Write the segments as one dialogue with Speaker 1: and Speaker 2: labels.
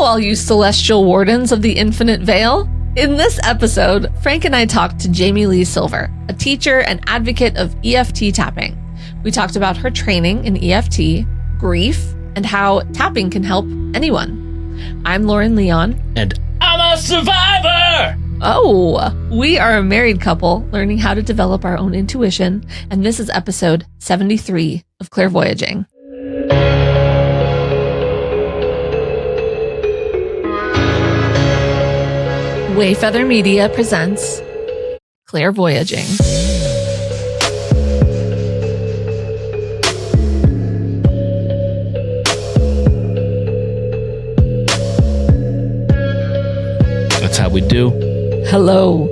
Speaker 1: all you celestial wardens of the infinite veil. In this episode, Frank and I talked to Jamie Lee Silver, a teacher and advocate of EFT tapping. We talked about her training in EFT, grief, and how tapping can help anyone. I'm Lauren Leon.
Speaker 2: And I'm a survivor!
Speaker 1: Oh, we are a married couple learning how to develop our own intuition, and this is episode 73 of Clairvoyaging. Wayfeather Media presents Clairvoyaging.
Speaker 2: That's how we do.
Speaker 1: Hello.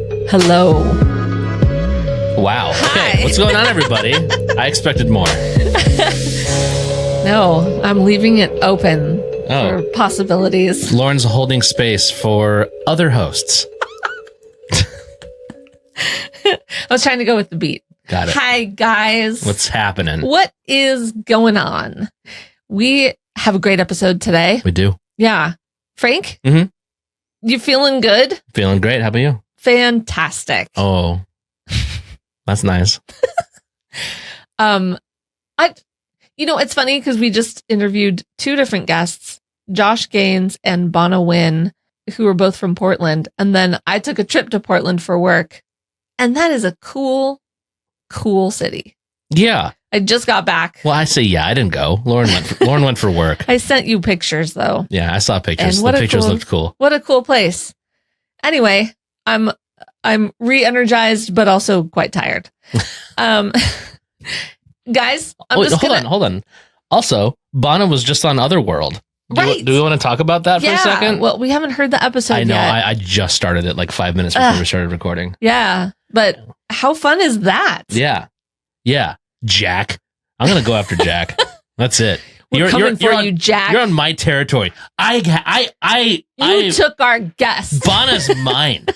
Speaker 2: Wow.
Speaker 1: Hi.
Speaker 2: Okay, what's going on, everybody? I expected more.
Speaker 1: No, I'm leaving it open for possibilities.
Speaker 2: Lauren's holding space for other hosts.
Speaker 1: I was trying to go with the beat.
Speaker 2: Got it.
Speaker 1: Hi, guys.
Speaker 2: What's happening?
Speaker 1: What is going on? We have a great episode today.
Speaker 2: We do.
Speaker 1: Yeah. Frank?
Speaker 2: Mm-hmm.
Speaker 1: You feeling good?
Speaker 2: Feeling great. How about you?
Speaker 1: Fantastic.
Speaker 2: Oh, that's nice.
Speaker 1: It's funny because we just interviewed two different guests, Josh Gaines and Bonna Wynn, who were both from Portland. And then I took a trip to Portland for work. And that is a cool city.
Speaker 2: Yeah.
Speaker 1: I just got back.
Speaker 2: Well, I say yeah. I didn't go. Lauren went for work.
Speaker 1: I sent you pictures, though.
Speaker 2: Yeah, I saw pictures.
Speaker 1: And
Speaker 2: The pictures looked cool.
Speaker 1: What a cool place. Anyway, I'm re-energized, but also quite tired. Guys,
Speaker 2: hold on. Also, Bonna was just on Otherworld.
Speaker 1: Right.
Speaker 2: Do we want to talk about that for a second?
Speaker 1: Well, we haven't heard the episode
Speaker 2: I know.
Speaker 1: yet.
Speaker 2: I just started it like 5 minutes before we started recording.
Speaker 1: Yeah, but how fun is that?
Speaker 2: Yeah. Jack. I'm going to go after Jack. That's it.
Speaker 1: We're coming for you, Jack.
Speaker 2: You're on my territory.
Speaker 1: You took our guest.
Speaker 2: Bonna's mine.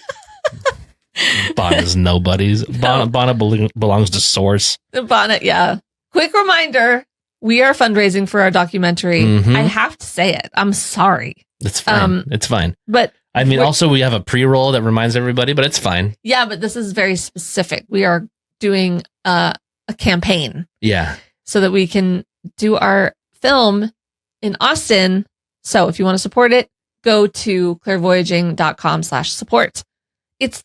Speaker 2: Bonna's nobody's. Bonna belongs to Source.
Speaker 1: Bonna, yeah. Quick reminder, we are fundraising for our documentary.
Speaker 2: Mm-hmm.
Speaker 1: I have to say it. I'm sorry.
Speaker 2: It's fine. It's fine.
Speaker 1: But
Speaker 2: I mean, also we have a pre-roll that reminds everybody, but it's fine.
Speaker 1: Yeah, but this is very specific. We are doing a campaign.
Speaker 2: Yeah.
Speaker 1: So that we can do our film in Austin. So if you want to support it, go to clairvoyaging.com/support. It's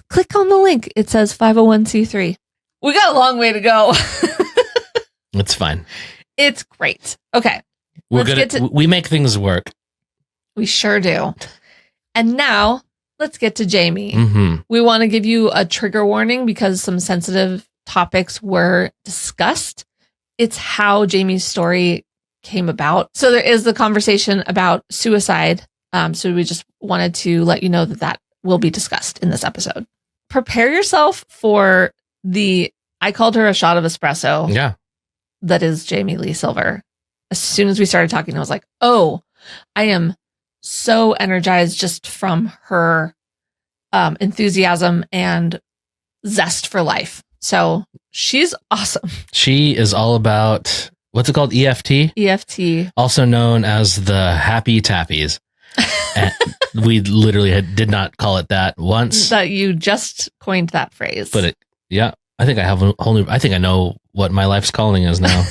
Speaker 1: click on the link. It says 501c3. We got a long way to go.
Speaker 2: It's fine.
Speaker 1: It's great. Okay.
Speaker 2: We make things work.
Speaker 1: We sure do. And now let's get to Jamie.
Speaker 2: Mm-hmm.
Speaker 1: We want to give you a trigger warning because some sensitive topics were discussed. It's how Jamie's story came about. So there is the conversation about suicide. So we just wanted to let you know that will be discussed in this episode. Prepare yourself for I called her a shot of espresso.
Speaker 2: Yeah.
Speaker 1: That is Jamie Lee Silver. As soon as we started talking, I was like, oh, I am so energized just from her enthusiasm and zest for life. So she's awesome.
Speaker 2: She is all about, what's it called? EFT?
Speaker 1: EFT.
Speaker 2: Also known as the Happy Tappies. And we literally did not call it that once.
Speaker 1: That you just coined that phrase.
Speaker 2: But I think I have a whole new, I think I know what my life's calling is now.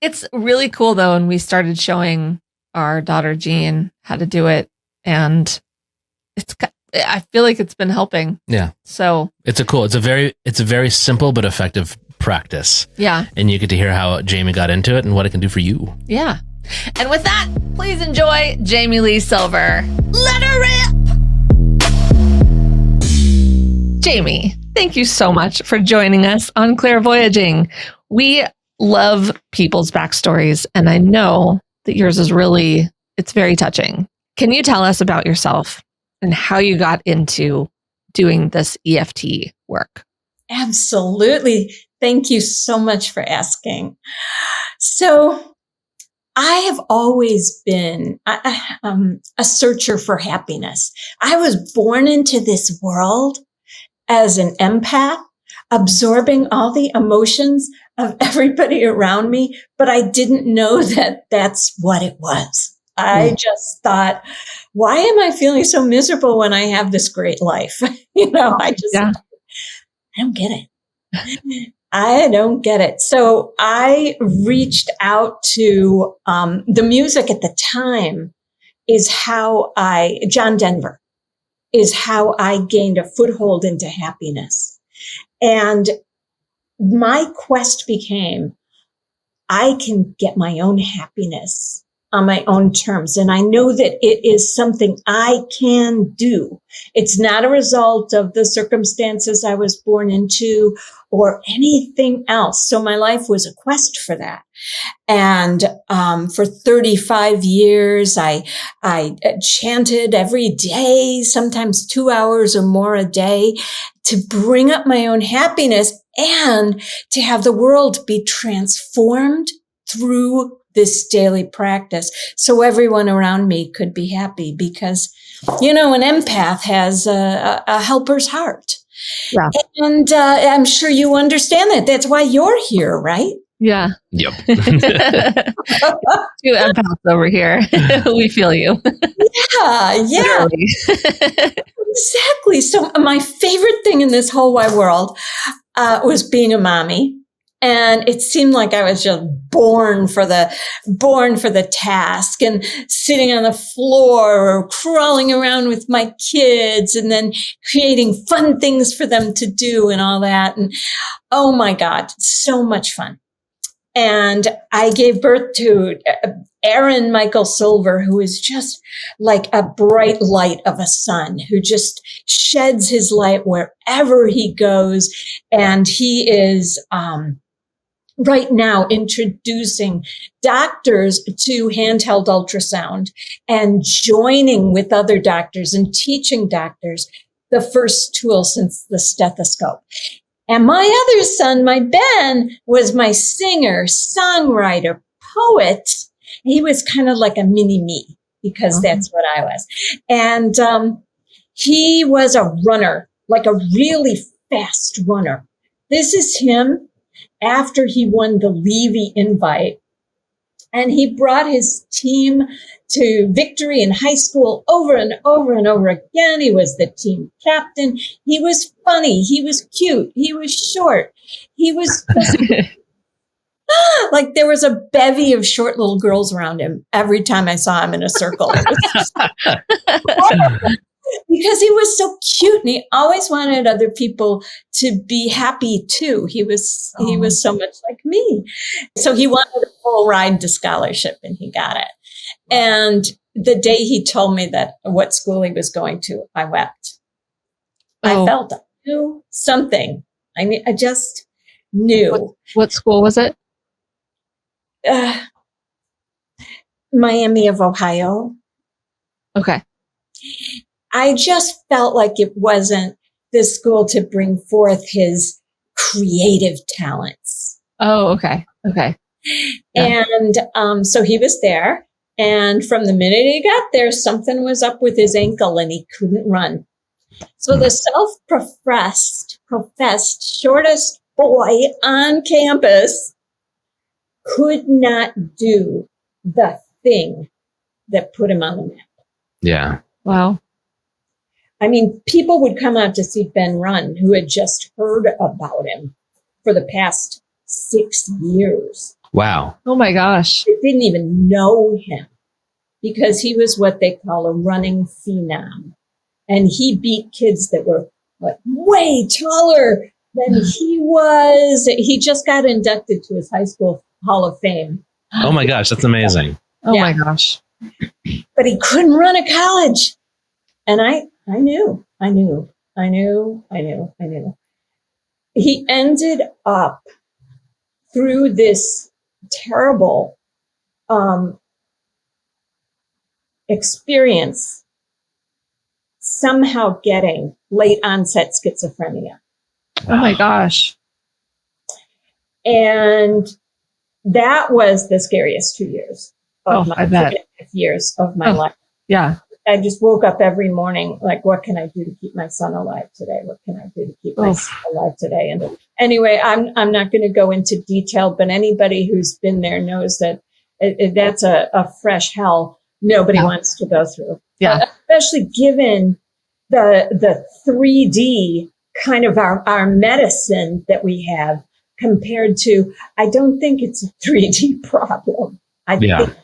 Speaker 1: It's really cool though. And we started showing our daughter Jean how to do it. And I feel like it's been helping.
Speaker 2: Yeah.
Speaker 1: So
Speaker 2: it's a very simple but effective practice.
Speaker 1: Yeah.
Speaker 2: And you get to hear how Jamie got into it and what it can do for you.
Speaker 1: Yeah. And with that, please enjoy Jamie Lee Silver. Let her rip! Jamie, thank you so much for joining us on Clairvoyaging. We love people's backstories, and I know that yours is it's very touching. Can you tell us about yourself and how you got into doing this EFT work?
Speaker 3: Absolutely. Thank you so much for asking. So I have always been a searcher for happiness. I was born into this world as an empath, absorbing all the emotions of everybody around me, but I didn't know that that's what it was. I just thought, why am I feeling so miserable when I have this great life? I don't get it. I don't get it. So I reached out to the music at the time John Denver is how I gained a foothold into happiness. And my quest became, I can get my own happiness on my own terms. And I know that it is something I can do. It's not a result of the circumstances I was born into or anything else. So my life was a quest for that. And for 35 years, I chanted every day, sometimes 2 hours or more a day, to bring up my own happiness and to have the world be transformed through this daily practice so everyone around me could be happy, because, an empath has a helper's heart.
Speaker 1: Yeah.
Speaker 3: And I'm sure you understand that. That's why you're here, right?
Speaker 1: Yeah.
Speaker 2: Yep.
Speaker 1: 2 empaths over here. We feel you.
Speaker 3: Yeah. Exactly. So my favorite thing in this whole wide world was being a mommy. And it seemed like I was just born for the task, and sitting on the floor or crawling around with my kids and then creating fun things for them to do and all that. And oh my God, so much fun. And I gave birth to Aaron Michael Silver, who is just like a bright light of a sun, who just sheds his light wherever he goes. And he is right now introducing doctors to handheld ultrasound and joining with other doctors and teaching doctors the first tool since the stethoscope. And my other son, my Ben, was my singer, songwriter, poet. He was kind of like a mini me, because that's what I was. And he was a runner, like a really fast runner. This is him after he won the Levy invite. And he brought his team to victory in high school over and over and over again. He was the team captain. He was funny. He was cute. He was short. He was like, there was a bevy of short little girls around him every time I saw him in a circle. Because he was so cute, and he always wanted other people to be happy too. He was so much like me. So he wanted a full ride to scholarship, and he got it. And the day he told me that what school he was going to, I wept. I felt I knew something. I just knew.
Speaker 1: What school was it?
Speaker 3: Miami of Ohio.
Speaker 1: Okay.
Speaker 3: I just felt like it wasn't the school to bring forth his creative talents.
Speaker 1: Oh, okay. Okay.
Speaker 3: Yeah. And so he was there. And from the minute he got there, something was up with his ankle and he couldn't run. So the self-professed shortest boy on campus could not do the thing that put him on the map.
Speaker 2: Yeah.
Speaker 1: Wow.
Speaker 3: I mean, people would come out to see Ben run who had just heard about him for the past 6 years.
Speaker 2: Wow.
Speaker 1: Oh my gosh.
Speaker 3: They didn't even know him because he was what they call a running phenom. And he beat kids that were way taller than he was. He just got inducted to his high school Hall of Fame.
Speaker 2: Oh my gosh, that's amazing.
Speaker 1: Oh my gosh.
Speaker 3: But he couldn't run a college. And I knew. He ended up through this terrible experience somehow getting late onset schizophrenia.
Speaker 1: Oh my gosh.
Speaker 3: And that was the scariest 2 years of my life.
Speaker 1: Yeah.
Speaker 3: I just woke up every morning like, what can I do to keep my son alive today? What can I do to keep my son alive today? And anyway, I'm not going to go into detail, but anybody who's been there knows that that's a fresh hell. nobody
Speaker 1: Yeah.
Speaker 3: wants to go through.
Speaker 1: Yeah.
Speaker 3: Especially given the 3D kind of our medicine that we have compared to, I don't think it's a 3D problem. I think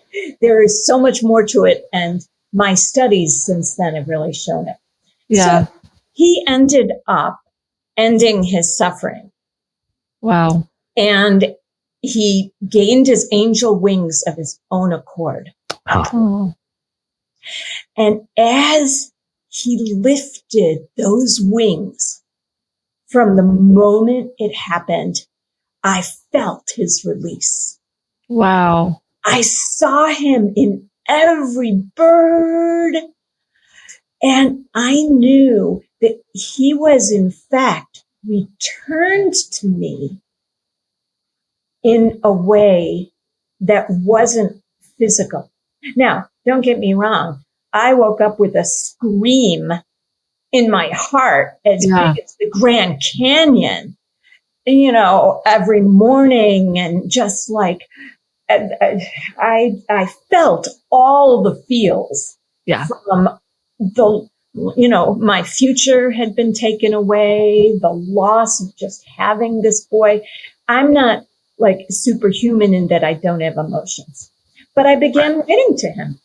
Speaker 3: there is so much more to it. And my studies since then have really shown it.
Speaker 1: Yeah.
Speaker 3: So he ended up ending his suffering.
Speaker 1: Wow.
Speaker 3: And he gained his angel wings of his own accord.
Speaker 1: Oh.
Speaker 3: And as he lifted those wings from the moment it happened, I felt his release.
Speaker 1: Wow.
Speaker 3: I saw him in every bird. And I knew that he was, in fact, returned to me in a way that wasn't physical. Now, don't get me wrong. I woke up with a scream in my heart as big as the Grand Canyon, every morning. And just like, I felt all the feels from my future had been taken away, the loss of just having this boy. I'm not like superhuman in that I don't have emotions, but I began writing to him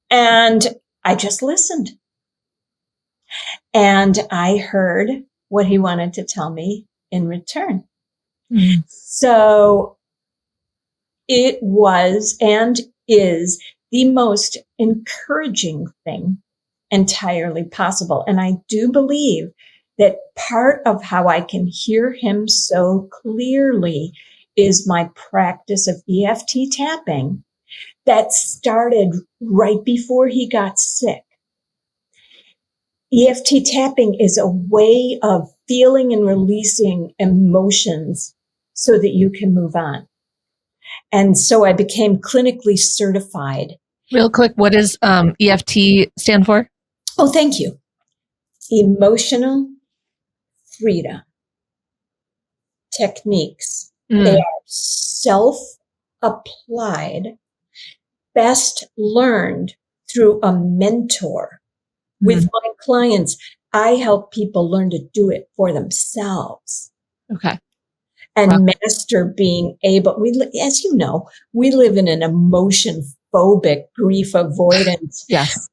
Speaker 3: and I just listened and I heard what he wanted to tell me in return. Mm-hmm. So it was and is the most encouraging thing entirely possible. And I do believe that part of how I can hear him so clearly is my practice of EFT tapping that started right before he got sick. EFT tapping is a way of feeling and releasing emotions so that you can move on. And so I became clinically certified.
Speaker 1: Real quick, what does EFT stand for?
Speaker 3: Oh, thank you. Emotional freedom techniques. They are self-applied, best learned through a mentor. With my clients, I help people learn to do it for themselves.
Speaker 1: Okay.
Speaker 3: And master being able, as you know, we live in an emotion phobic, grief avoidance.
Speaker 1: Yes.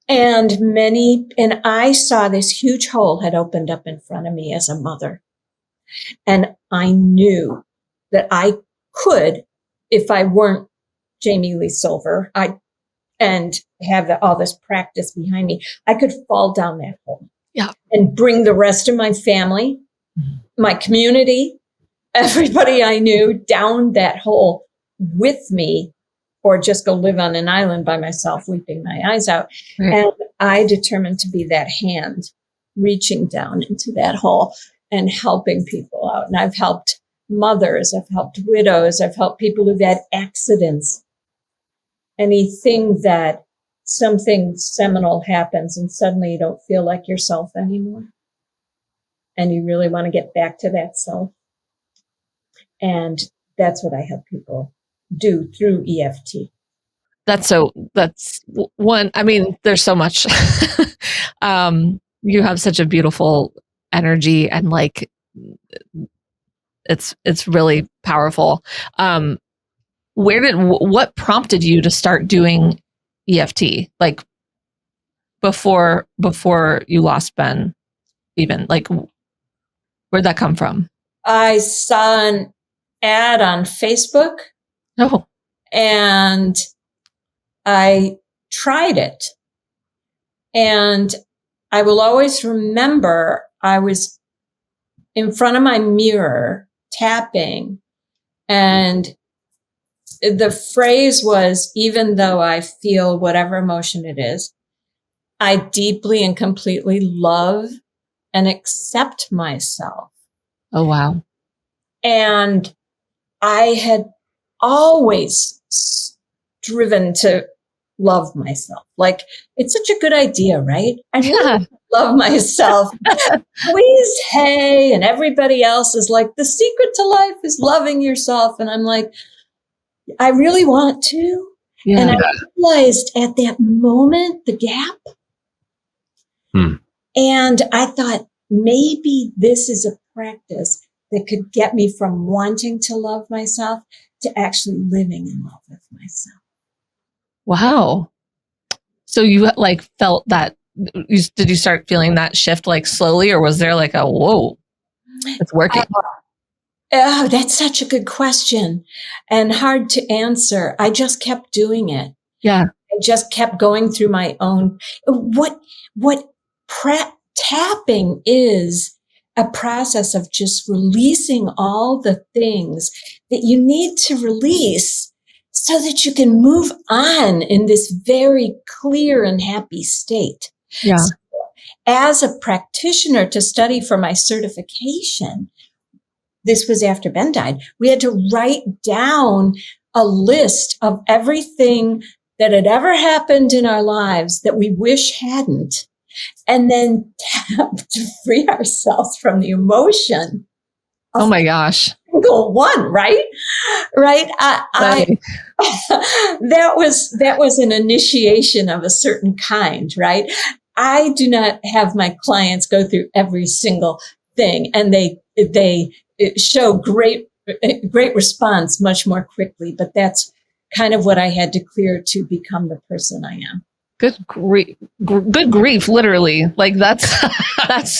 Speaker 3: And I saw this huge hole had opened up in front of me as a mother. And I knew that I could, if I weren't Jamie Lee Silver, and have all this practice behind me, I could fall down that hole.
Speaker 1: Yeah.
Speaker 3: And bring the rest of my family, my community, everybody I knew down that hole with me, or just go live on an island by myself, weeping my eyes out. Right. And I determined to be that hand reaching down into that hole and helping people out. And I've helped mothers, I've helped widows, I've helped people who've had accidents. Anything that something seminal happens and suddenly you don't feel like yourself anymore. And you really want to get back to that self. And that's what I help people do through EFT.
Speaker 1: That's one. I mean, there's so much. You have such a beautiful energy and like, it's really powerful. What prompted you to start doing EFT? Like before you lost Ben, even like, where'd that come from?
Speaker 3: I saw an ad on Facebook.
Speaker 1: Oh.
Speaker 3: And I tried it. And I will always remember I was in front of my mirror tapping, and the phrase was, even though I feel whatever emotion it is, I deeply and completely love and accept myself.
Speaker 1: Oh, wow.
Speaker 3: And I had always striven to love myself. Like, it's such a good idea, right? I really love myself. Louise Hay and everybody else is like, the secret to life is loving yourself. And I'm like, I really want to.
Speaker 1: Yeah.
Speaker 3: And I realized at that moment the gap. And I thought maybe this is a practice that could get me from wanting to love myself to actually living in love with myself.
Speaker 1: Wow. So you like felt that, did you start feeling that shift like slowly, or was there like a, whoa, it's working?
Speaker 3: Oh, that's such a good question and hard to answer. I just kept doing it.
Speaker 1: Yeah.
Speaker 3: I just kept going through my own, what tapping is a process of just releasing all the things that you need to release so that you can move on in this very clear and happy state.
Speaker 1: Yeah.
Speaker 3: So, as a practitioner to study for my certification, this was after Ben died, we had to write down a list of everything that had ever happened in our lives that we wish hadn't, and then tap to free ourselves from the emotion.
Speaker 1: Oh my gosh.
Speaker 3: Single one, right? Right. That was an initiation of a certain kind, right? I do not have my clients go through every single thing, and they show great response much more quickly. But that's kind of what I had to clear to become the person I am.
Speaker 1: Good grief, literally. Like that's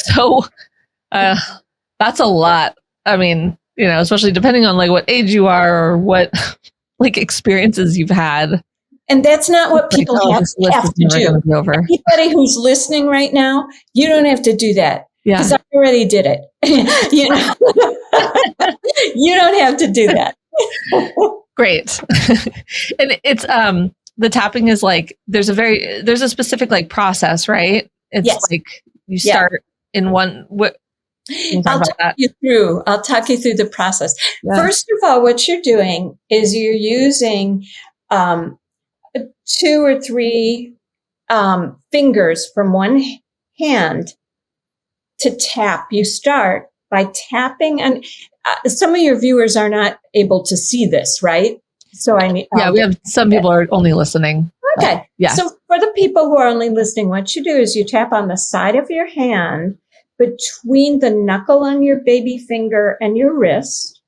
Speaker 1: so, that's a lot. I mean, especially depending on like what age you are or what like experiences you've had.
Speaker 3: And that's not what people have to do. Anybody who's listening right now, you don't have to do that.
Speaker 1: Yeah.
Speaker 3: Because I already did it. You don't have to do that.
Speaker 1: Great. And it's, the tapping is like, there's a specific like process, right? It's like you start in one, I'll talk you through
Speaker 3: the process. Yeah. First of all, what you're doing is you're using 2 or 3 fingers from one hand to tap. You start by tapping, and some of your viewers are not able to see this, right? So we have some people are only listening. Okay.
Speaker 1: Yeah.
Speaker 3: So for the people who are only listening, what you do is you tap on the side of your hand between the knuckle on your baby finger and your wrist,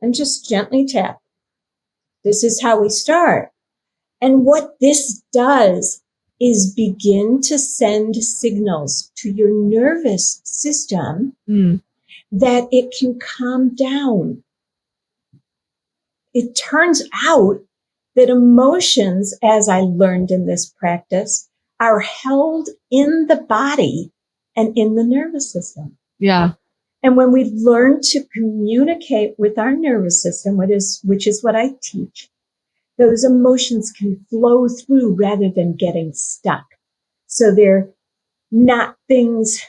Speaker 3: and just gently tap. This is how we start. And what this does is begin to send signals to your nervous system that it can calm down. It turns out that emotions, as I learned in this practice, are held in the body and in the nervous system.
Speaker 1: Yeah.
Speaker 3: And when we learn to communicate with our nervous system, which is what I teach, those emotions can flow through rather than getting stuck. So they're not things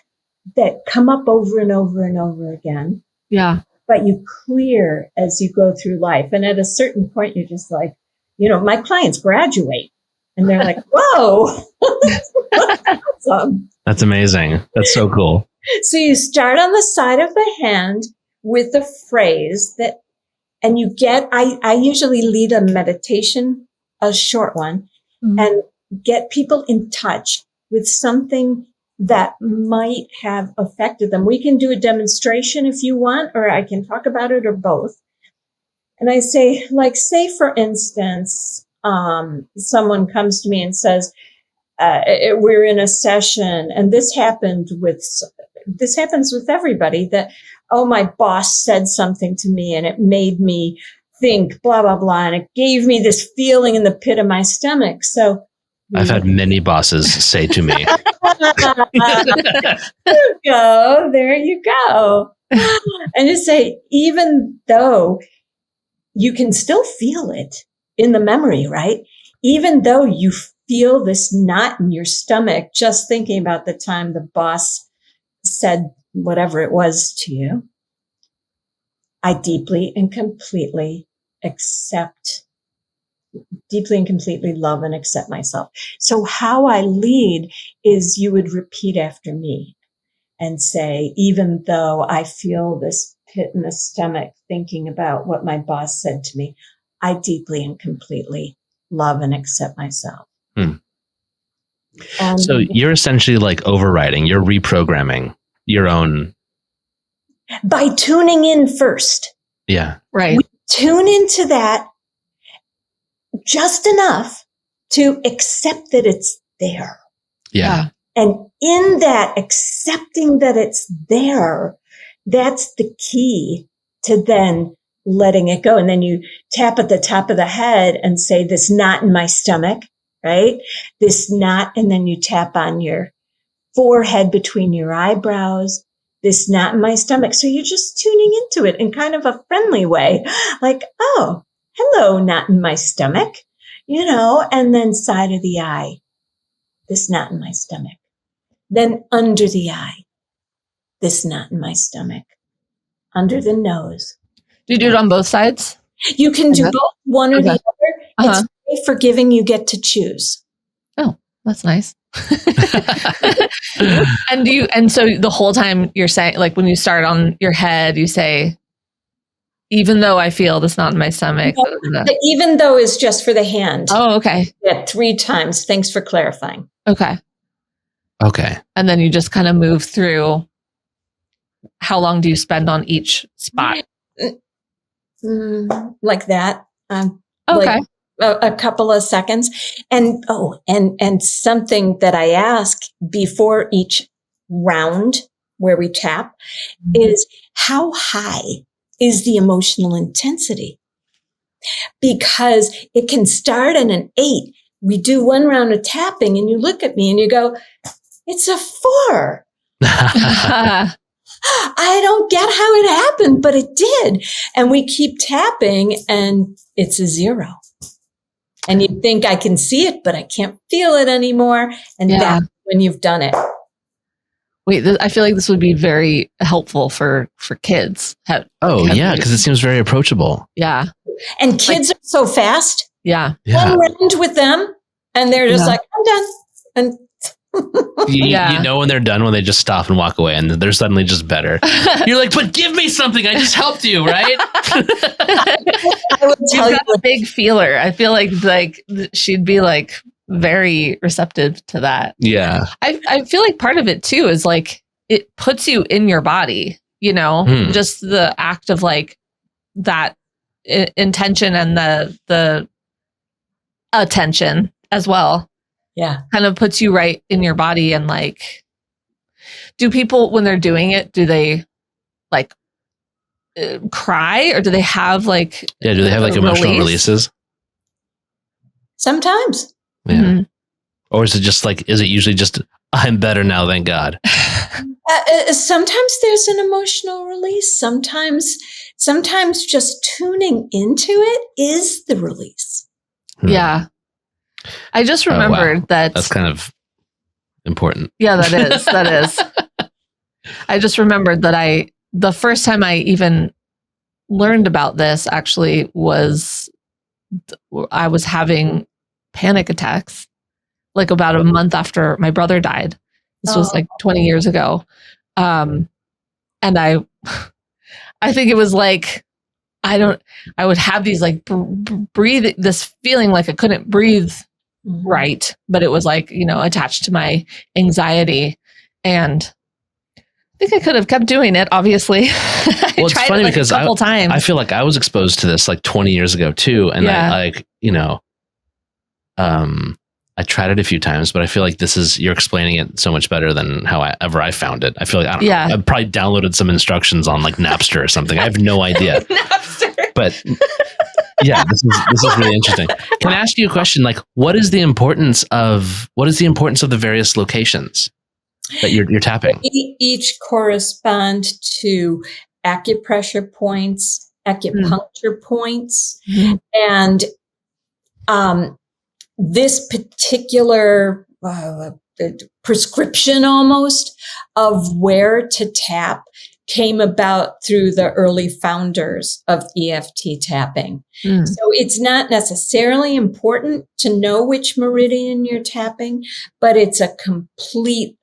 Speaker 3: that come up over and over and over again.
Speaker 1: Yeah.
Speaker 3: But you clear as you go through life. And at a certain point, you're just like, my clients graduate and they're like, whoa, that's awesome.
Speaker 2: That's amazing. That's so cool.
Speaker 3: So you start on the side of the hand with a phrase that, and you get, I usually lead a meditation, a short one, and get people in touch with something that might have affected them. We can do a demonstration if you want, or I can talk about it, or both. And I say, say for instance, someone comes to me and says, we're in a session, and this happens with everybody, that, oh, my boss said something to me and it made me think blah, blah, blah. And it gave me this feeling in the pit of my stomach. So
Speaker 2: I've had many bosses say to me.
Speaker 3: There you go. And you say, even though you can still feel it in the memory, right? Even though you feel this knot in your stomach, just thinking about the time the boss said whatever it was to you, I deeply and completely love and accept myself. So how I lead is you would repeat after me and say, even though I feel this pit in the stomach thinking about what my boss said to me, I deeply and completely love and accept myself.
Speaker 2: Hmm.
Speaker 3: And
Speaker 2: So you're essentially like overriding, you're reprogramming your own.
Speaker 3: by tuning in first,
Speaker 2: Yeah.
Speaker 1: Right.
Speaker 3: we tune into that just enough to accept that it's there.
Speaker 2: Yeah.
Speaker 3: And in that accepting that it's there, that's the key to then letting it go. And then you tap at the top of the head and say, this knot in my stomach, right? This knot. And then you tap on your forehead between your eyebrows, this knot in my stomach. So you're just tuning into it in kind of a friendly way. Like, oh, hello, knot in my stomach, and then side of the eye, this knot in my stomach. Then under the eye, this knot in my stomach. Under the nose.
Speaker 1: Do you do it on both sides?
Speaker 3: You can do both, one or the other.
Speaker 1: Uh-huh.
Speaker 3: It's very forgiving. You get to choose.
Speaker 1: Oh, that's nice. And so the whole time you're saying, like when you start on your head, you say, even though I feel this knot in my stomach.
Speaker 3: The even though is just for the hand.
Speaker 1: Oh, okay.
Speaker 3: Yeah, 3 times. Thanks for clarifying.
Speaker 1: Okay.
Speaker 2: Okay.
Speaker 1: And then you just kind of move through. How long do you spend on each spot?
Speaker 3: Like that.
Speaker 1: Okay.
Speaker 3: Like a couple of seconds. And something that I ask before each round where we tap is, how high is the emotional intensity? Because it can start at an 8. We do one round of tapping and you look at me and you go, it's a 4. I don't get how it happened, but it did. And we keep tapping and it's a 0. And you think I can see it, but I can't feel it anymore. And that's when you've done it.
Speaker 1: Wait, I feel like this would be very helpful for kids.
Speaker 2: Because it seems very approachable.
Speaker 1: Yeah.
Speaker 3: And kids are so fast.
Speaker 1: Yeah.
Speaker 3: One round with them and they're just like, I'm done. And
Speaker 2: you know when they're done, when they just stop and walk away and they're suddenly just better. You're like, but give me something. I just helped you, right?
Speaker 3: I would tell you
Speaker 1: a big feeler. I feel like she'd be like very receptive to that.
Speaker 2: Yeah.
Speaker 1: I feel like part of it too is like it puts you in your body, just the act of like that intention and the attention as well.
Speaker 3: Yeah.
Speaker 1: Kind of puts you right in your body. And like, do people, when they're doing it, do they like cry or do they have like,
Speaker 2: do they have like emotional releases?
Speaker 3: Sometimes.
Speaker 2: Yeah. Mm-hmm. Or is it just like, is it usually just, I'm better now, thank God?
Speaker 3: Sometimes there's an emotional release. Sometimes just tuning into it is the release.
Speaker 1: Yeah. I just remembered
Speaker 2: that's kind of important.
Speaker 1: Yeah, that is. I just remembered that the first time I even learned about this actually was I was having panic attacks like about a month after my brother died. This was like 20 years ago. And I think it was like, I would have these like breathe, this feeling like I couldn't breathe right, but it was like, attached to my anxiety. And I think I could have kept doing it, obviously.
Speaker 2: Well, it's funny because
Speaker 1: a couple times.
Speaker 2: I feel like I was exposed to this like 20 years ago too. And I tried it a few times, but I feel like you're explaining it so much better than how I found it. I feel like, I don't know, I probably downloaded some instructions on like Napster or something. I have no idea.
Speaker 1: Napster.
Speaker 2: But yeah, this is really interesting. Can I ask you a question? Like, what is the importance of the various locations that you're tapping?
Speaker 3: Each correspond to acupressure points, acupuncture points, and this particular prescription almost of where to tap came about through the early founders of EFT tapping. So it's not necessarily important to know which meridian you're tapping, but it's a complete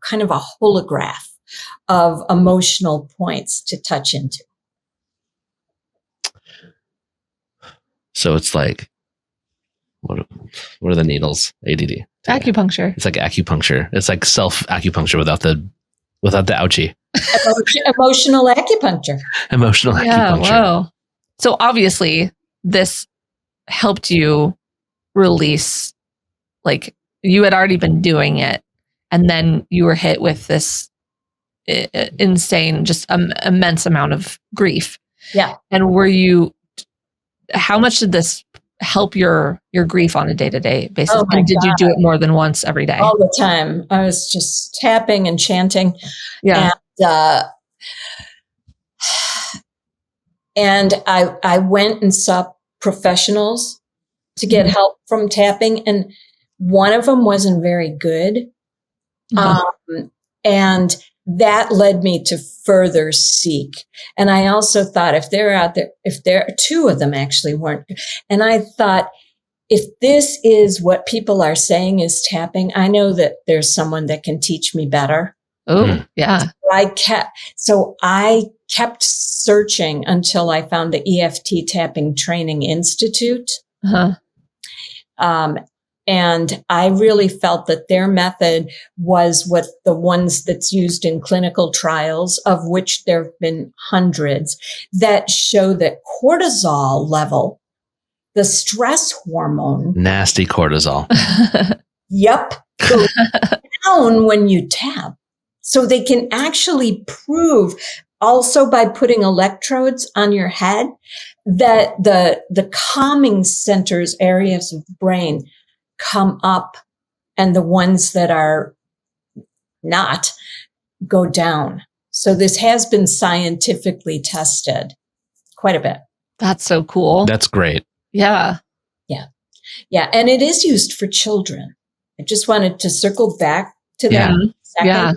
Speaker 3: kind of a holograph of emotional points to touch into.
Speaker 2: So it's like, what are the needles? ADD.
Speaker 1: Acupuncture.
Speaker 2: It's like acupuncture. It's like self acupuncture without the ouchie.
Speaker 3: Emotional acupuncture.
Speaker 2: Emotional acupuncture.
Speaker 1: Whoa. So obviously this helped you release, like you had already been doing it and then you were hit with this insane, just immense amount of grief.
Speaker 3: Yeah.
Speaker 1: And how much did this help your grief on a day-to-day basis?
Speaker 3: Oh
Speaker 1: and did you do it more than once every day?
Speaker 3: All the time. I was just tapping and chanting.
Speaker 1: Yeah.
Speaker 3: And I went and saw professionals to get help from tapping. And one of them wasn't very good. And that led me to further seek. And I also thought if two of them actually weren't. And I thought, if this is what people are saying is tapping, I know that there's someone that can teach me better.
Speaker 1: Oh, yeah.
Speaker 3: I kept searching until I found the EFT Tapping Training Institute. And I really felt that their method was what the ones that's used in clinical trials, of which there have been hundreds, that show that cortisol level, the stress hormone.
Speaker 2: Nasty cortisol.
Speaker 3: Yep. Goes down when you tap. So they can actually prove, also by putting electrodes on your head, that the calming centers, areas of the brain, come up, and the ones that are not go down. So this has been scientifically tested quite a bit.
Speaker 1: That's so cool.
Speaker 2: That's great.
Speaker 1: Yeah.
Speaker 3: Yeah. Yeah. And it is used for children. I just wanted to circle back to that a second.
Speaker 1: Yeah.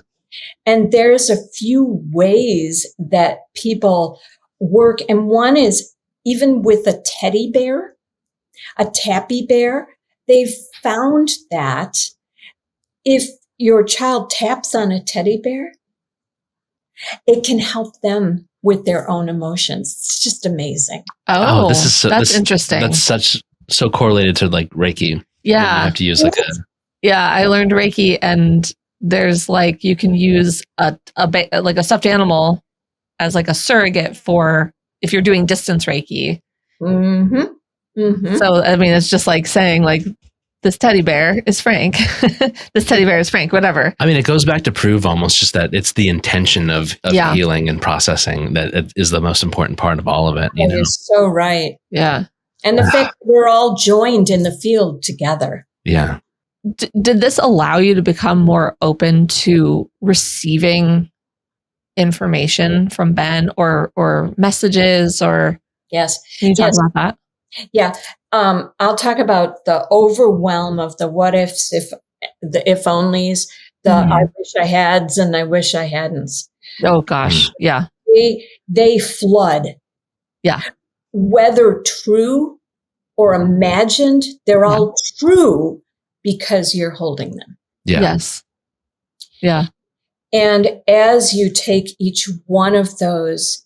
Speaker 3: And there's a few ways that people work. And one is even with a teddy bear, a tappy bear, they've found that if your child taps on a teddy bear, it can help them with their own emotions. It's just amazing.
Speaker 1: Oh, that's interesting.
Speaker 2: That's so correlated to like Reiki.
Speaker 1: Yeah.
Speaker 2: You have to use like
Speaker 1: Yeah, I learned Reiki, and there's like, you can use a stuffed animal as like a surrogate for if you're doing distance Reiki.
Speaker 3: Mm-hmm. Mm-hmm.
Speaker 1: So, I mean, it's just like saying like, this teddy bear is Frank. This teddy bear is Frank, whatever.
Speaker 2: I mean, it goes back to prove almost just that it's the intention of healing and processing that is the most important part of all of it. You know?
Speaker 3: You're so right.
Speaker 1: Yeah.
Speaker 3: And the fact that we're all joined in the field together.
Speaker 2: Yeah.
Speaker 1: Did this allow you to become more open to receiving information from Ben or messages or?
Speaker 3: Yes.
Speaker 1: Can you talk about that?
Speaker 3: Yeah. I'll talk about the overwhelm of the what ifs, the if onlys, the I wish I hads and I wish I hadn'ts.
Speaker 1: Oh gosh. Yeah.
Speaker 3: They flood.
Speaker 1: Yeah.
Speaker 3: Whether true or imagined, they're all true because you're holding them.
Speaker 2: Yeah.
Speaker 1: Yes. Yeah.
Speaker 3: And as you take each one of those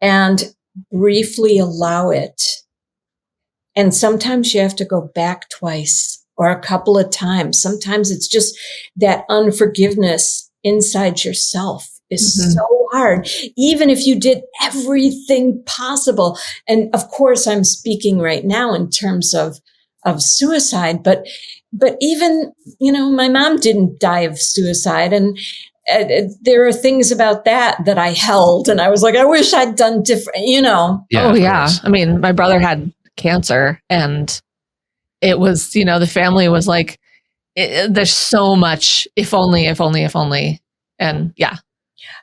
Speaker 3: and briefly allow it, and sometimes you have to go back twice or a couple of times. Sometimes it's just that unforgiveness inside yourself is so hard, even if you did everything possible. And of course, I'm speaking right now in terms of suicide, but even, my mom didn't die of suicide. And there are things about that I held, and I was like, I wish I'd done different,
Speaker 2: Yeah,
Speaker 1: oh yeah. I mean, my brother had cancer, and it was, the family was like, there's so much, if only. And yeah.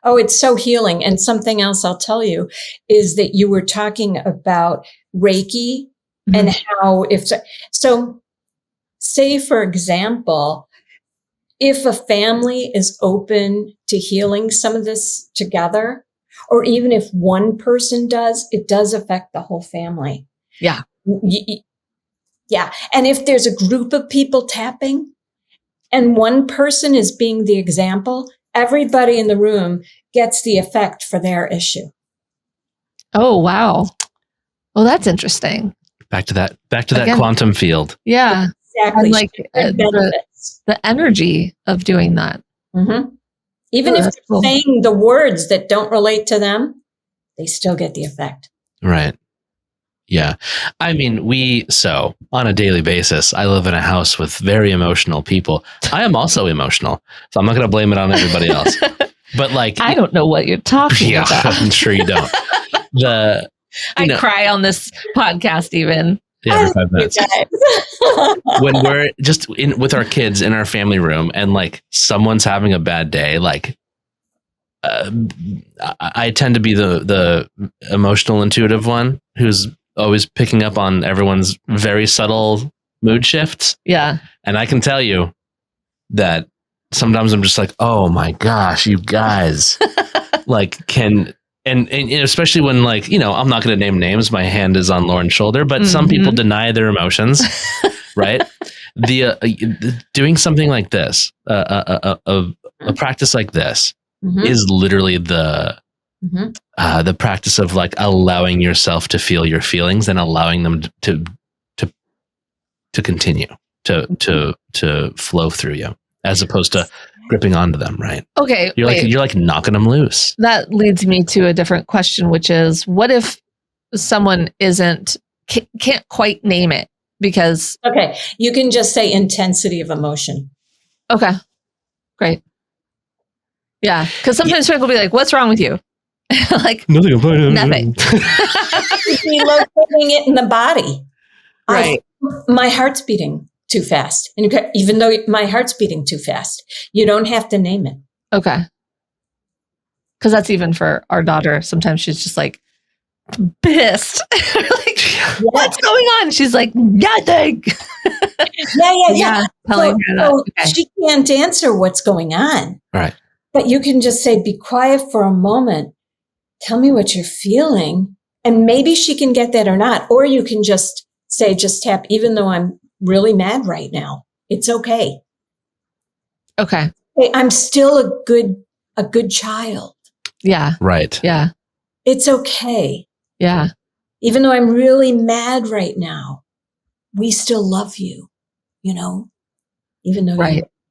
Speaker 3: Oh, it's so healing. And something else I'll tell you is that you were talking about Reiki and how so say, for example, if a family is open to healing some of this together, or even if one person does, it does affect the whole family.
Speaker 1: Yeah.
Speaker 3: Yeah. And if there's a group of people tapping and one person is being the example, everybody in the room gets the effect for their issue.
Speaker 1: Oh, wow. Well, that's interesting.
Speaker 2: Back to that quantum field.
Speaker 1: Yeah.
Speaker 3: Exactly.
Speaker 1: And like the energy of doing that.
Speaker 3: Mm-hmm. Even if they're saying the words that don't relate to them, they still get the effect.
Speaker 2: Right. Yeah. I mean, so on a daily basis, I live in a house with very emotional people. I am also emotional, so I'm not going to blame it on everybody else. But like,
Speaker 1: I don't know what you're talking about.
Speaker 2: I'm sure you don't.
Speaker 1: I cry on this podcast even.
Speaker 2: Yeah, every 5 minutes. When we're just with our kids in our family room and like someone's having a bad day, like I tend to be the emotional intuitive one who's always picking up on everyone's very subtle mood shifts.
Speaker 1: Yeah.
Speaker 2: And I can tell you that sometimes I'm just like, oh my gosh, you guys like and especially when like, I'm not going to name names. My hand is on Lauren's shoulder, but some people deny their emotions, right? Doing something like this, a practice like this is literally the practice of like allowing yourself to feel your feelings and allowing them to continue to flow through you, as opposed to gripping onto them, right?
Speaker 1: Okay.
Speaker 2: You're like knocking them loose.
Speaker 1: That leads me to a different question, which is, what if someone can't quite name it? Because
Speaker 3: okay, you can just say intensity of emotion.
Speaker 1: Okay, great. Yeah, because sometimes people will be like, "What's wrong with you?" Like nothing.
Speaker 3: Be locating it in the body.
Speaker 1: Right.
Speaker 3: My heart's beating too fast, and even though my heart's beating too fast, you don't have to name it.
Speaker 1: Okay. Because that's even for our daughter. Sometimes she's just like pissed. Like, what's going on? She's like, nothing.
Speaker 3: Yeah.
Speaker 1: Telling her that. Okay.
Speaker 3: She can't answer what's going on.
Speaker 2: Right.
Speaker 3: But you can just say, be quiet for a moment. Tell me what you're feeling. And maybe she can get that or not. Or you can just say, just tap, even though I'm really mad right now. It's okay.
Speaker 1: Okay.
Speaker 3: Hey, I'm still a good child.
Speaker 1: Yeah.
Speaker 2: Right.
Speaker 1: Yeah.
Speaker 3: It's okay.
Speaker 1: Yeah.
Speaker 3: Even though I'm really mad right now, we still love you, even though you're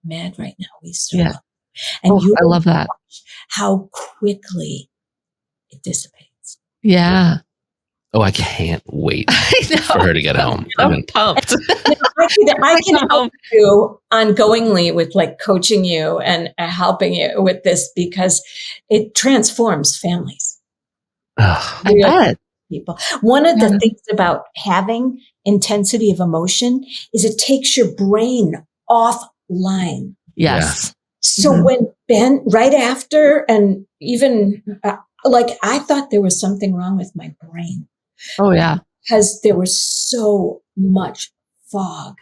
Speaker 3: mad right now, we still love you. And
Speaker 1: I love that.
Speaker 3: How quickly it dissipates.
Speaker 1: Yeah.
Speaker 2: Oh, I can't wait for her to get home.
Speaker 1: I'm pumped.
Speaker 3: I can help you ongoingly with like coaching you and helping you with this because it transforms families.
Speaker 1: I bet.
Speaker 3: People. One of the things about having intensity of emotion is it takes your brain offline.
Speaker 1: Yes.
Speaker 3: So when Ben, right after, and even like I thought there was something wrong with my brain.
Speaker 1: Oh, yeah.
Speaker 3: Because there was so much fog.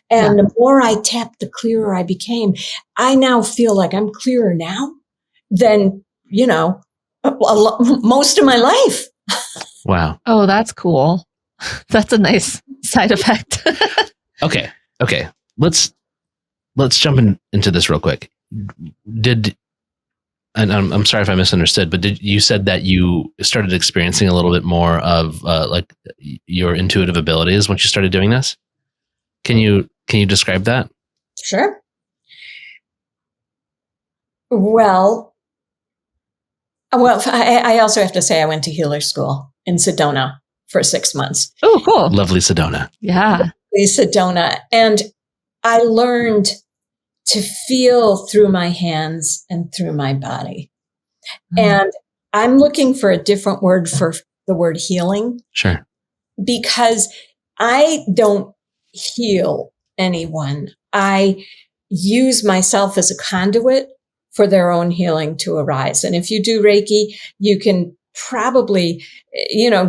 Speaker 3: And the more I tapped, the clearer I became. I now feel like I'm clearer now than, most of my life.
Speaker 2: Wow.
Speaker 1: Oh, that's cool. That's a nice side effect.
Speaker 2: Okay. Let's jump into this real quick. And I'm sorry if I misunderstood, but you said that you started experiencing a little bit more of like your intuitive abilities once you started doing this? Can you describe that?
Speaker 3: Sure. Well, I also have to say I went to healer school in Sedona for 6 months.
Speaker 1: Oh, cool.
Speaker 2: Lovely Sedona.
Speaker 1: Yeah.
Speaker 3: Lovely Sedona. And I learned to feel through my hands and through my body. And I'm looking for a different word for the word healing.
Speaker 2: Sure.
Speaker 3: Because I don't heal anyone. I use myself as a conduit for their own healing to arise. And if you do Reiki, you can probably,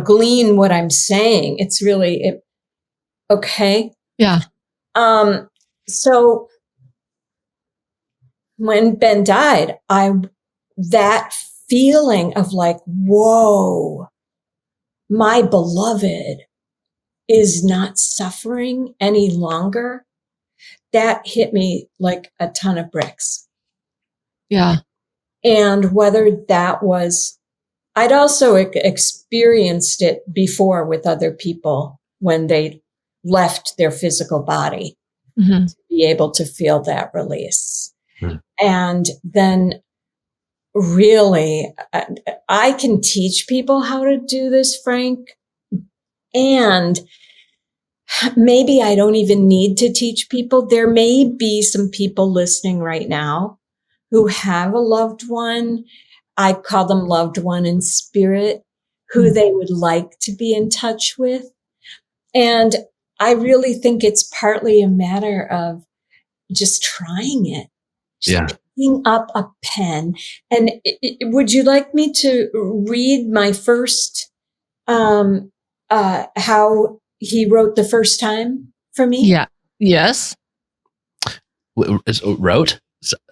Speaker 3: glean what I'm saying. It's really okay.
Speaker 1: Yeah.
Speaker 3: So when Ben died, that feeling of like, whoa, my beloved is not suffering any longer. That hit me like a ton of bricks.
Speaker 1: Yeah.
Speaker 3: And whether that was, I'd also experienced it before with other people when they left their physical body,
Speaker 1: Mhm.
Speaker 3: to be able to feel that release.
Speaker 2: Hmm.
Speaker 3: And then really, I can teach people how to do this, Frank. And maybe I don't even need to teach people. There may be some people listening right now who have a loved one. I call them loved one in spirit, who they would like to be in touch with. And I really think it's partly a matter of just trying it.
Speaker 2: Yeah.
Speaker 3: Picking up a pen. And would you like me to read my first, how he wrote the first time for me?
Speaker 1: Yeah. Yes.
Speaker 2: Wrote?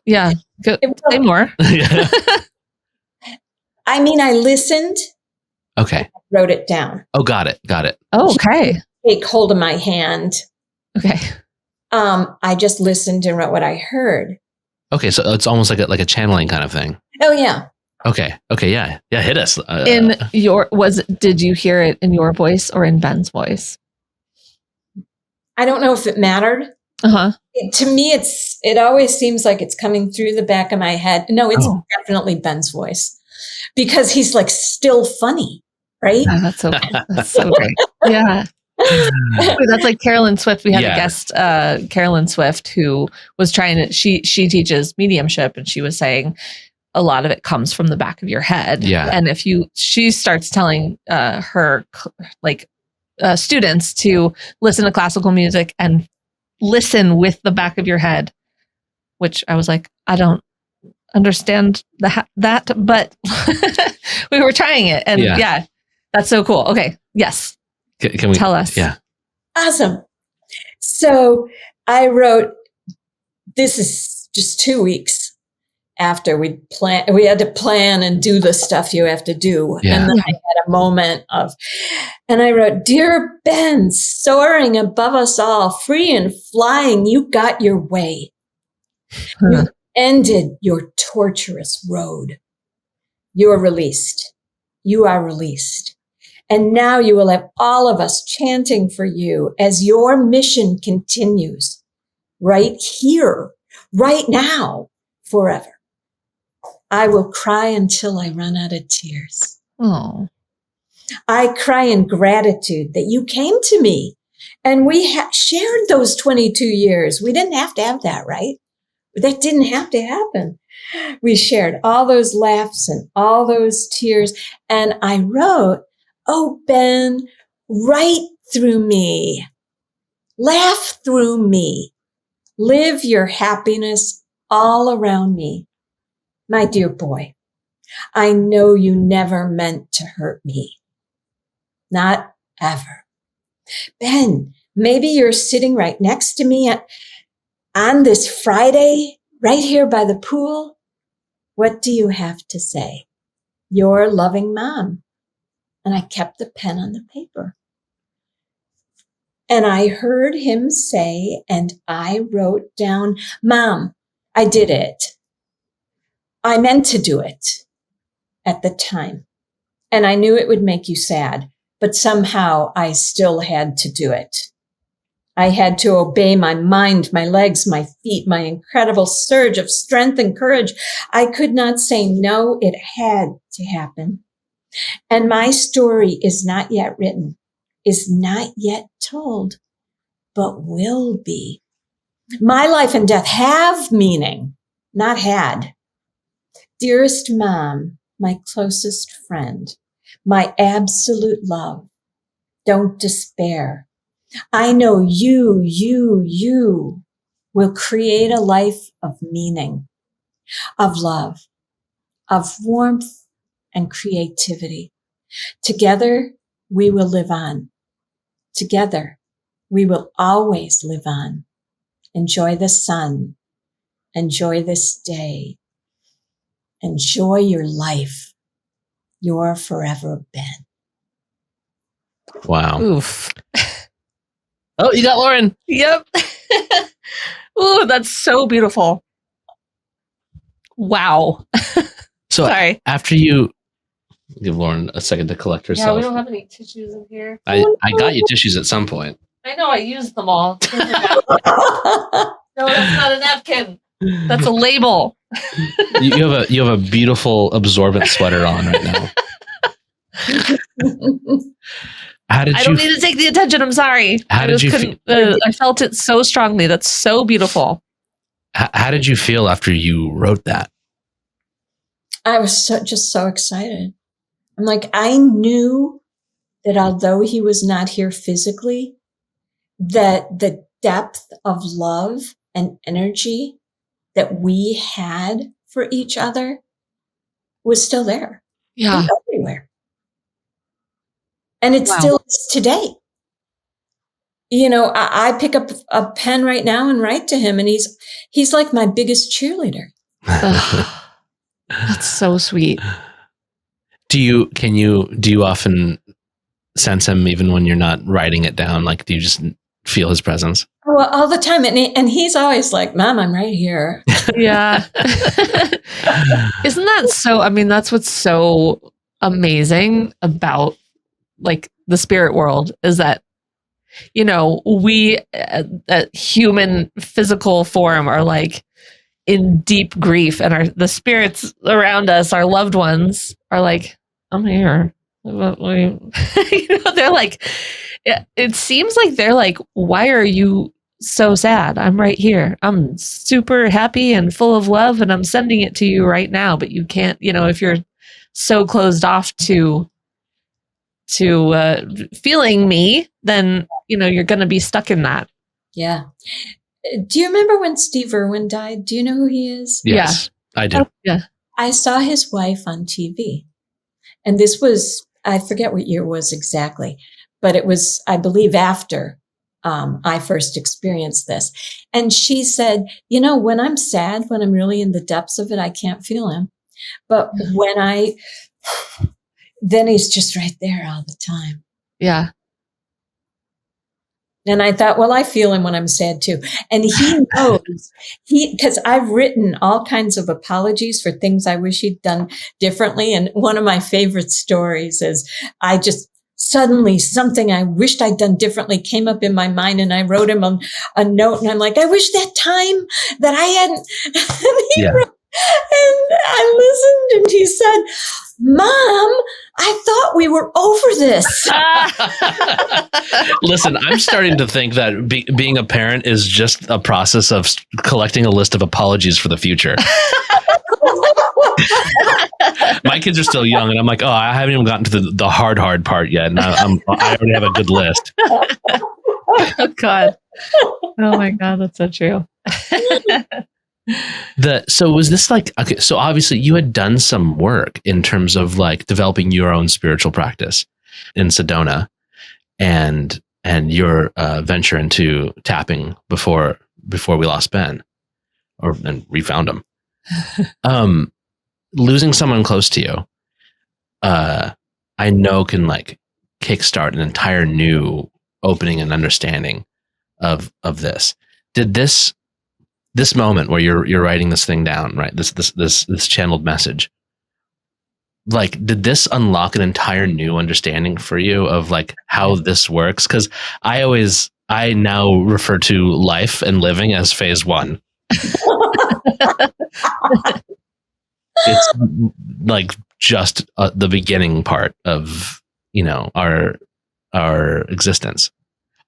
Speaker 1: Yeah. Go, say more.
Speaker 2: Yeah.
Speaker 3: I mean, I listened,
Speaker 2: Okay.
Speaker 3: wrote it down.
Speaker 2: Oh, got it. Got it.
Speaker 1: Oh, okay.
Speaker 3: Take hold of my hand.
Speaker 1: Okay.
Speaker 3: I just listened and wrote what I heard.
Speaker 2: Okay. So it's almost like a channeling kind of thing.
Speaker 3: Oh, yeah.
Speaker 2: Okay. Okay. Yeah. Yeah. Hit us.
Speaker 1: Did you hear it in your voice or in Ben's voice?
Speaker 3: I don't know if it mattered.
Speaker 1: Uh-huh.
Speaker 3: To me, it always seems like it's coming through the back of my head. No, it's
Speaker 2: Oh.
Speaker 3: definitely Ben's voice, because he's like still funny, right?
Speaker 1: Oh, that's so great. Yeah. That's like Carolyn Swift. We had a guest, Carolyn Swift, who was she teaches mediumship, and she was saying a lot of it comes from the back of your head.
Speaker 2: Yeah.
Speaker 1: And she starts telling her students to listen to classical music and listen with the back of your head, which I was like, I don't understand that, but we were trying it. And yeah, that's so cool. Okay. Yes.
Speaker 2: Can we
Speaker 1: tell us?
Speaker 2: Yeah.
Speaker 3: Awesome. So I wrote, this is just 2 weeks after we had to plan and do the stuff you have to do.
Speaker 2: Yeah.
Speaker 3: And then I had a moment and I wrote, "Dear Ben, soaring above us all, free and flying, you got your way. You ended your torturous road. You are released. You are released. And now you will have all of us chanting for you as your mission continues right here, right now, forever. I will cry until I run out of tears.
Speaker 1: Oh,
Speaker 3: I cry in gratitude that you came to me and we shared those 22 years. We didn't have to have that, right? That didn't have to happen. We shared all those laughs and all those tears. And I wrote, oh, Ben, write through me. Laugh through me. Live your happiness all around me. My dear boy, I know you never meant to hurt me. Not ever. Ben, maybe you're sitting right next to me on this Friday, right here by the pool. What do you have to say? Your loving mom. And I kept the pen on the paper. And I heard him say, and I wrote down, Mom, I did it. I meant to do it at the time. And I knew it would make you sad, but somehow I still had to do it. I had to obey my mind, my legs, my feet, my incredible surge of strength and courage. I could not say no. It had to happen. And my story is not yet written, is not yet told, but will be. My life and death have meaning, not had. Dearest Mom, my closest friend, my absolute love, don't despair. I know you will create a life of meaning, of love, of warmth and creativity. Together, we will live on. Together, we will always live on. Enjoy the sun. Enjoy this day. Enjoy your life. You're forever, Ben.
Speaker 2: Wow.
Speaker 1: oof.
Speaker 2: Oh, you got Lauren.
Speaker 1: Yep. Ooh, that's so beautiful. Wow.
Speaker 2: So
Speaker 1: Sorry.
Speaker 2: after you Give Lauren a second to collect herself.
Speaker 1: Yeah, we don't have any tissues in here.
Speaker 2: I got you tissues at some point.
Speaker 1: I know, I used them all. No, that's not a napkin. That's a label.
Speaker 2: You have a beautiful absorbent sweater on right now.
Speaker 1: I don't need to take the attention. I'm sorry.
Speaker 2: How did you feel?
Speaker 1: I felt it so strongly. That's so beautiful.
Speaker 2: How did you feel after you wrote that?
Speaker 3: I was just so excited. I'm like, I knew that although he was not here physically, that the depth of love and energy that we had for each other was still there.
Speaker 1: Yeah.
Speaker 3: Everywhere. And it still is today. You know, I pick up a pen right now and write to him, and he's like my biggest cheerleader.
Speaker 1: That's so sweet.
Speaker 2: Do you often sense him even when you're not writing it down? Like, do you just feel his presence?
Speaker 3: Well, all the time. And he's always like, Mom, I'm right here.
Speaker 1: Yeah. Isn't that so? I mean, that's what's so amazing about like the spirit world is that, you know, we at human physical form are like in deep grief, and the spirits around us, our loved ones, are like, I'm here. You know, they're like, it seems like they're like, why are you so sad? I'm right here. I'm super happy and full of love, and I'm sending it to you right now. But you can't, you know, if you're so closed off to feeling me, then, you know, you're going to be stuck in that.
Speaker 3: Yeah. Do you remember when Steve Irwin died? Do you know who he is?
Speaker 2: Yes, yeah. I do.
Speaker 1: Yeah.
Speaker 3: I saw his wife on TV, and this was, I forget what year it was exactly, but it was, I believe, after I first experienced this. And she said, you know, when I'm sad, when I'm really in the depths of it, I can't feel him. But then he's just right there all the time.
Speaker 1: Yeah.
Speaker 3: And I thought, well, I feel him when I'm sad too. And he knows, because I've written all kinds of apologies for things I wish he'd done differently. And one of my favorite stories is I just suddenly something I wished I'd done differently came up in my mind, and I wrote him a note, and I'm like, I wish that time that I hadn't. And I listened, and he said, Mom, I thought we were over this.
Speaker 2: Listen, I'm starting to think that being a parent is just a process of collecting a list of apologies for the future. My kids are still young, and I'm like, oh, I haven't even gotten to the hard part yet. And I already have a good list.
Speaker 1: Oh, God. Oh, my God. That's so true.
Speaker 2: So was this like, okay, so obviously you had done some work in terms of like developing your own spiritual practice in Sedona and your venture into tapping before we lost Ben and we found him. Losing someone close to you, I know can like kickstart an entire new opening and understanding of this. Did this moment where you're writing this thing down, right? This channeled message, like, did this unlock an entire new understanding for you of like how this works? Because I now refer to life and living as phase 1. It's like just the beginning part of, you know, our existence.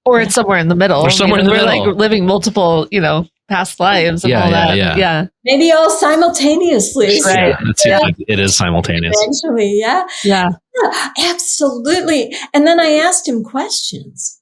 Speaker 1: Or it's somewhere in the middle. We're like living multiple, you know, past lives and all that. Yeah.
Speaker 3: Maybe all simultaneously.
Speaker 1: Right.
Speaker 2: It seems like it is simultaneous.
Speaker 3: Eventually, yeah, absolutely. And then I asked him questions.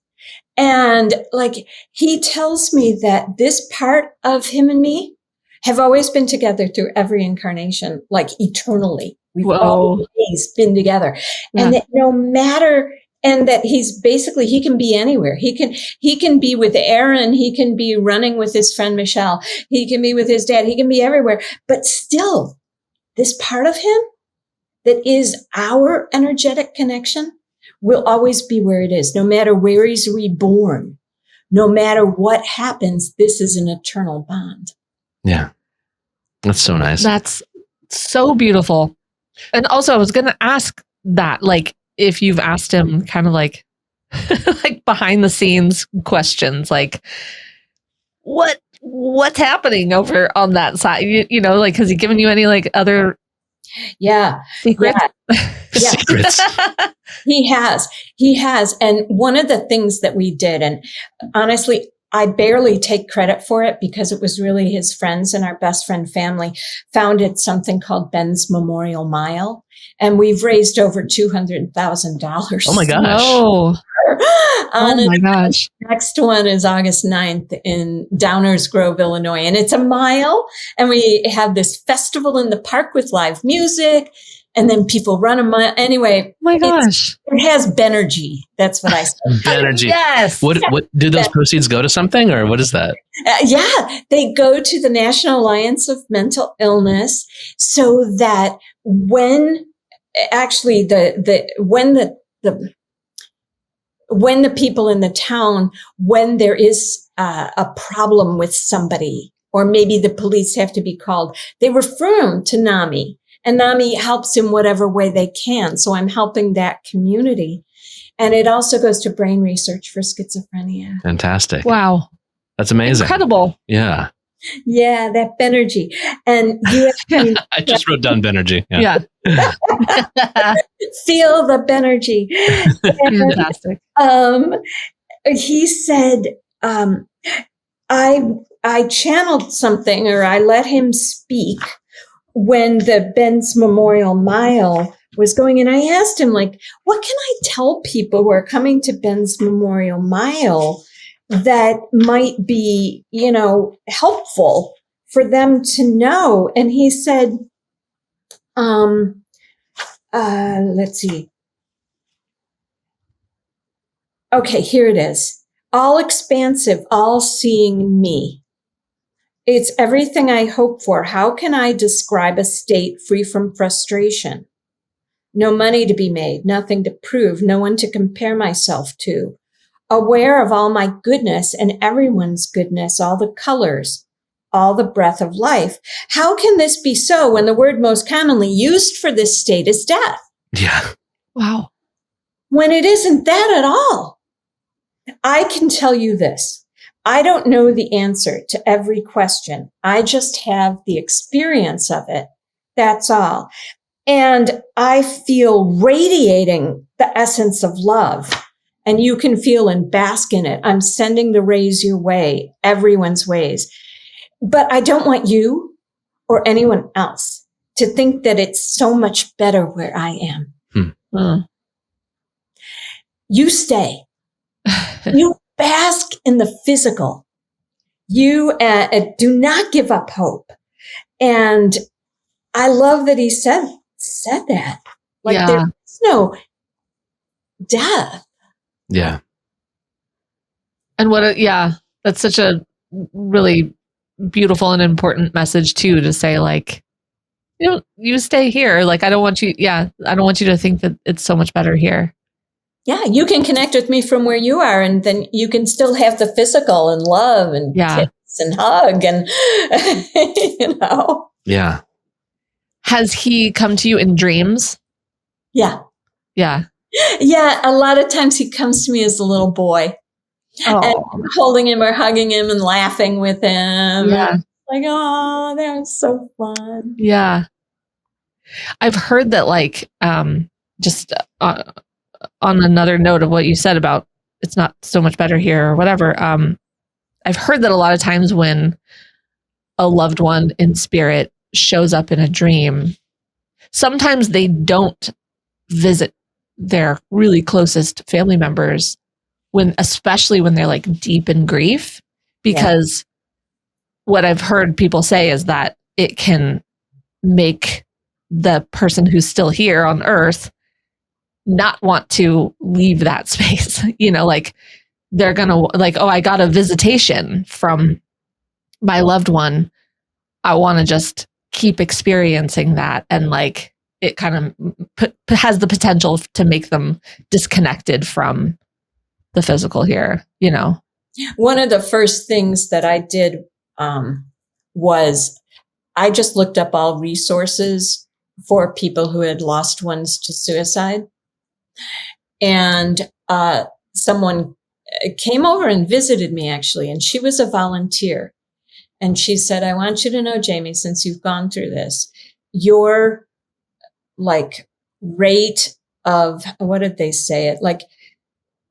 Speaker 3: And like, he tells me that this part of him and me have always been together through every incarnation, like eternally. We've always been together. Yeah. And that no matter, and that he's basically, he can be anywhere. He can be with Aaron. He can be running with his friend Michelle. He can be with his dad. He can be everywhere. But still, this part of him that is our energetic connection will always be where it is, no matter where he's reborn, no matter what happens. This is an eternal bond.
Speaker 2: Yeah. That's so nice.
Speaker 1: That's so beautiful. And also, I was going to ask, that, like, if you've asked him kind of like, like behind the scenes questions, like what's happening over on that side? You know, like, has he given you any like other
Speaker 3: Yeah.
Speaker 1: secrets?
Speaker 2: Secrets.
Speaker 3: He has. And one of the things that we did, and honestly, I barely take credit for it because it was really his friends and our best friend family founded something called Ben's Memorial Mile. And we've raised over $200,000.
Speaker 2: Oh my gosh.
Speaker 1: Oh,
Speaker 3: On
Speaker 1: my gosh.
Speaker 3: Next one is August 9th in Downers Grove, Illinois. And it's a mile. And we have this festival in the park with live music. And then people run a mile. Anyway,
Speaker 1: Oh my gosh.
Speaker 3: it has Benergy. That's what I said.
Speaker 2: Benergy.
Speaker 1: Yes.
Speaker 2: What do those proceeds go to something, or what is that?
Speaker 3: Yeah, they go to the National Alliance of Mental Illness, so that when actually when the people in the town, when there is a problem with somebody, or maybe the police have to be called, they refer them to NAMI. And NAMI helps in whatever way they can. So I'm helping that community. And it also goes to brain research for schizophrenia.
Speaker 2: Fantastic.
Speaker 1: Wow.
Speaker 2: That's amazing.
Speaker 1: Incredible.
Speaker 2: Yeah.
Speaker 3: Yeah, that Benergy. And you
Speaker 2: I just wrote down Benergy.
Speaker 1: Yeah.
Speaker 3: feel the Benergy.
Speaker 1: Fantastic.
Speaker 3: He said, I channeled something, or I let him speak when the Ben's Memorial Mile was going. And I asked him, like, what can I tell people who are coming to Ben's Memorial Mile that might be, helpful for them to know? And he said, let's see. Okay, here it is. All expansive, all seeing me. It's everything I hope for. How can I describe a state free from frustration? No money to be made, nothing to prove, no one to compare myself to. Aware of all my goodness and everyone's goodness, all the colors, all the breath of life. How can this be so when the word most commonly used for this state is death?
Speaker 2: Yeah.
Speaker 1: Wow.
Speaker 3: When it isn't that at all. I can tell you this. I don't know the answer to every question. I just have the experience of it. That's all. And I feel radiating the essence of love. And you can feel and bask in it. I'm sending the rays your way, everyone's ways. But I don't want you or anyone else to think that it's so much better where I am. You stay. You bask in the physical. You do not give up hope. And I love that he said that. Like, there's no death.
Speaker 2: Yeah.
Speaker 1: And that's such a really beautiful and important message too, to say, like, you stay here. Like, I don't want you to think that it's so much better here.
Speaker 3: Yeah, you can connect with me from where you are, and then you can still have the physical and love and kiss and hug and,
Speaker 2: Yeah.
Speaker 1: Has he come to you in dreams?
Speaker 3: Yeah.
Speaker 1: Yeah.
Speaker 3: Yeah, a lot of times he comes to me as a little boy.
Speaker 1: Oh.
Speaker 3: And holding him or hugging him and laughing with him.
Speaker 1: Yeah.
Speaker 3: Like, oh, that was so fun.
Speaker 1: Yeah. I've heard that, like, just on another note of what you said about it's not so much better here or whatever. I've heard that a lot of times when a loved one in spirit shows up in a dream, sometimes they don't visit their really closest family members especially when they're like deep in grief, because what I've heard people say is that it can make the person who's still here on earth not want to leave that space. Like, they're gonna, like, oh, I got a visitation from my loved one. I want to just keep experiencing that. And, like, it kind of has the potential to make them disconnected from the physical here, One
Speaker 3: of the first things that I did was I just looked up all resources for people who had lost ones to suicide. And someone came over and visited me, actually, and she was a volunteer. And she said, I want you to know, Jamie, since you've gone through this, your like rate of, what did they say it? Like